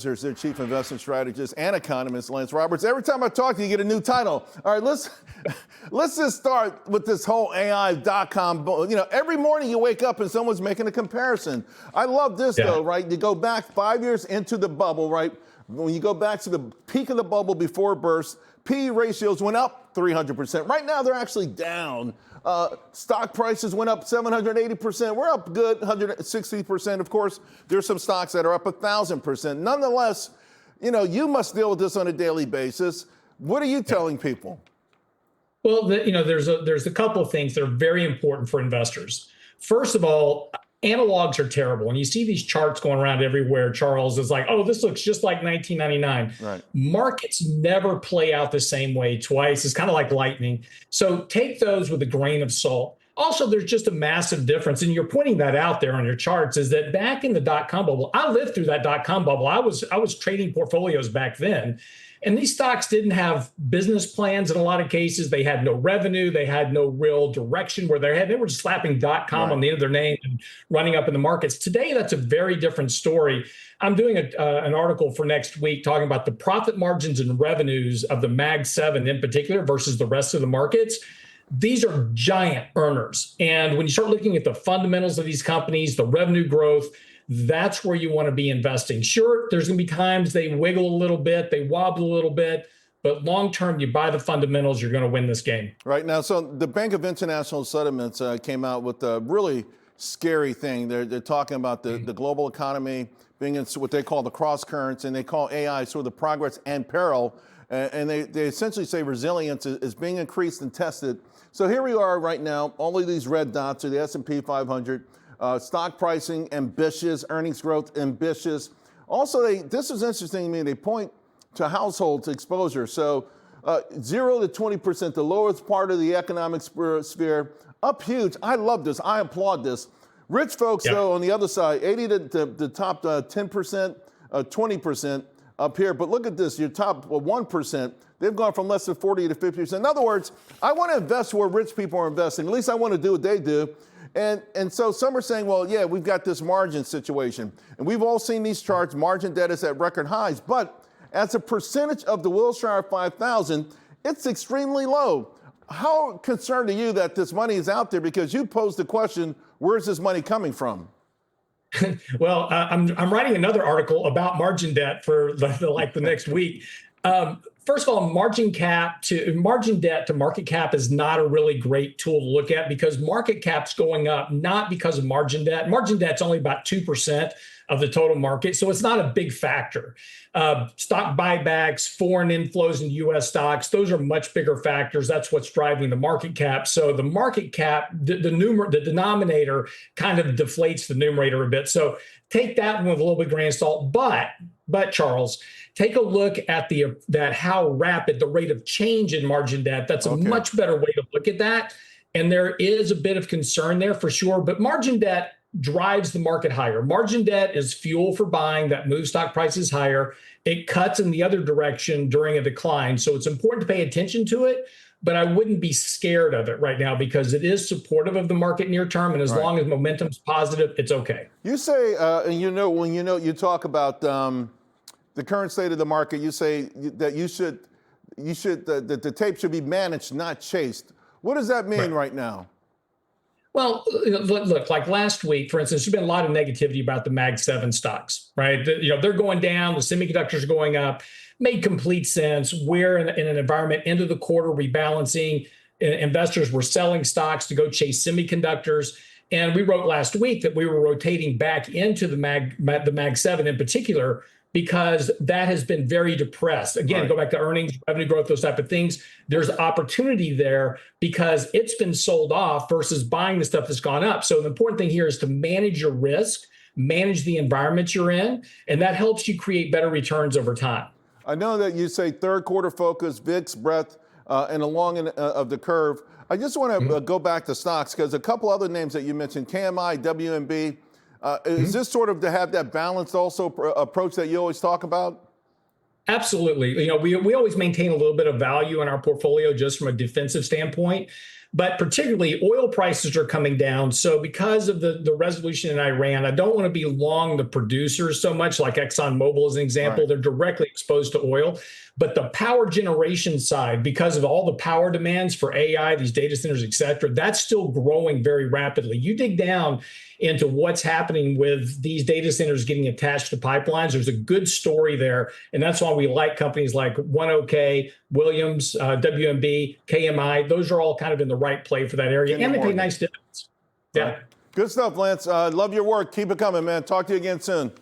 Their chief investment strategist and economist, Lance Roberts. Every time I talk to you, you get a new title. All right, let's just start with this whole AI.com. You know, every morning you wake up and someone's making a comparison. I love this though, right? You go back 5 years into the bubble, right? When you go back to the peak of the bubble before it burst, PE ratios went up 300%. Right now they're actually down. Stock prices went up 780%. We're up good 160%. Of course, there's some stocks that are up 1,000%. Nonetheless, you know, you must deal with this on a daily basis. What are you telling people? Well, there's a couple of things that are very important for investors. First of all, analogs are terrible. When you see these charts going around everywhere, Charles, is like, oh, this looks just like 1999. Right. Markets never play out the same way twice. It's kind of like lightning. So take those with a grain of salt. Also, there's just a massive difference, and you're pointing that out there on your charts, is that back in the dot-com bubble, I lived through that dot-com bubble. I was trading portfolios back then. And these stocks didn't have business plans in a lot of cases. They had no revenue. They had no real direction where they were just slapping .com on the end of their name and running up in the markets. Today, that's a very different story. I'm doing an article for next week talking about the profit margins and revenues of the Mag 7 in particular versus the rest of the markets. These are giant earners. And when you start looking at the fundamentals of these companies, the revenue growth, that's where you want to be investing. Sure, there's going to be times they wiggle a little bit, they wobble a little bit, but long term, you buy the fundamentals, you're going to win this game. Right now, so the Bank of International Settlements came out with a really scary thing. They're talking about the global economy being in what they call the cross currents, and they call AI sort of the progress and peril. And they essentially say resilience is being increased and tested. So here we are right now, all of these red dots are the S&P 500. Stock pricing, ambitious. Earnings growth, ambitious. Also, this is interesting to me. They point to households exposure. So 0 to 20%, the lowest part of the economic sphere, up huge. I love this. I applaud this. Rich folks, though, on the other side, 80 to the top 10%, 20% up here. But look at this. Your top 1%, they've gone from less than 40 to 50%. In other words, I want to invest where rich people are investing. At least I want to do what they do. And so some are saying, well, yeah, we've got this margin situation. And we've all seen these charts. Margin debt is at record highs. But as a percentage of the Wilshire 5000, it's extremely low. How concerned are you that this money is out there? Because you posed the question, where's this money coming from? Well, I'm writing another article about margin debt for the next week. First of all, margin debt to market cap is not a really great tool to look at because market cap's going up, not because of margin debt. Margin debt's only about 2% of the total market, so it's not a big factor. Stock buybacks, foreign inflows in U.S. stocks, those are much bigger factors. That's what's driving the market cap. So the market cap, the denominator kind of deflates the numerator a bit. So take that one with a little bit of grain of salt. But Charles, take a look at how rapid the rate of change in margin debt. That's a much better way to look at that. And there is a bit of concern there for sure. But margin debt drives the market higher. Margin debt is fuel for buying that moves stock prices higher. It cuts in the other direction during a decline. So it's important to pay attention to it. But I wouldn't be scared of it right now because it is supportive of the market near term. And as long as momentum's positive, it's okay. You say, and you talk about the current state of the market, you say that the tape should be managed, not chased. What does that mean right now? Well, look, like last week, for instance, there's been a lot of negativity about the Mag 7 stocks, right? They're going down, the semiconductors are going up. Made complete sense. We're in an environment, end of the quarter rebalancing. Investors were selling stocks to go chase semiconductors. And we wrote last week that we were rotating back into the Mag 7 in particular, because that has been very depressed. Again, go back to earnings, revenue growth, those type of things. There's opportunity there because it's been sold off versus buying the stuff that's gone up. So the important thing here is to manage your risk, manage the environment you're in, and that helps you create better returns over time. I know that you say third quarter focus, VIX, breadth, and along of the curve. I just want to go back to stocks because a couple other names that you mentioned, KMI, WMB, is this sort of to have that balanced also approach that you always talk about? Absolutely. We always maintain a little bit of value in our portfolio just from a defensive standpoint. but particularly oil prices are coming down. So because of the resolution in Iran, I don't want to be long the producers so much, like ExxonMobil as an example. Right. They're directly exposed to oil. But the power generation side, because of all the power demands for AI, these data centers, et cetera, that's still growing very rapidly. You dig down into what's happening with these data centers getting attached to pipelines, there's a good story there. And that's why we like companies like ONEOK, Williams, WMB, KMI. Those are all kind of in the right play for that area. Kinder And they pay Morgan. nice dividends. Yeah. Right. Good stuff, Lance. Love your work. Keep it coming, man. Talk to you again soon.